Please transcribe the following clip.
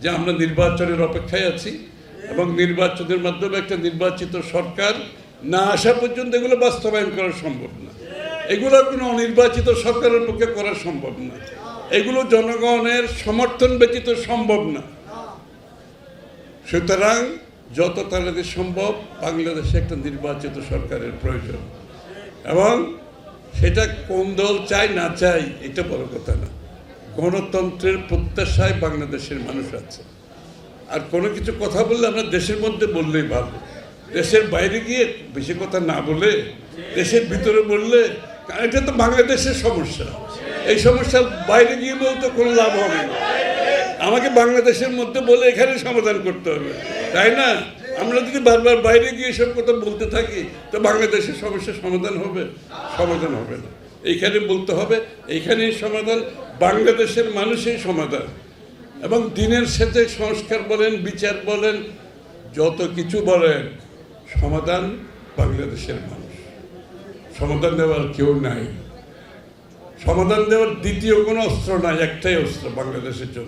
যে আমরা নির্বাচনের অপেক্ষায় আছি এবং নির্বাচনের মাধ্যমে একটা নির্বাচিত সরকার না আসা পর্যন্ত এগুলো বাস্তবায়ন করা সম্ভব না। এগুলো কোনো অনির্বাচিত সরকারের পক্ষে করা সম্ভব না। এগুলো জনগণের সমর্থন ব্যতীত সম্ভব না। সুতরাং যত তাড়াতাড়ি সম্ভব বাংলাদেশে একটা নির্বাচিত সরকারের প্রয়োজন, এবং সেটা কোন দল চায় না চাই এটা বড় কথা না। গণতন্ত্রের প্রত্যাশায় বাংলাদেশের মানুষ আছে। আর কোনো কিছু কথা বললে আমরা দেশের মধ্যে বললেই ভালো, দেশের বাইরে গিয়ে বেশি কথা না বলে দেশের ভিতরে বললে, কারণ এটা তো বাংলাদেশের সমস্যা। এই সমস্যার বাইরে গিয়ে বলতে কোনো লাভ হবে না। আমাকে বাংলাদেশের মধ্যে বলে এখানে সমাধান করতে হবে, তাই না? আমরা যদি বারবার বাইরে গিয়ে সব কথা বলতে থাকি তো বাংলাদেশের সমস্যার সমাধান হবে? সমাধান হবে না। এইখানে বলতে হবে, এইখানেই সমাধান, বাংলাদেশের মানুষের সমাধান। এবং দিনের শেষে সংস্কার বলেন, বিচার বলেন, যত কিছু বলেন, সমাধান বাংলাদেশের মানুষ। সমাধান দেওয়ার কেউ নাই। সমাধান দেওয়ার দ্বিতীয় কোনো অস্ত্র নাই, একটাই অস্ত্র বাংলাদেশের জন্য।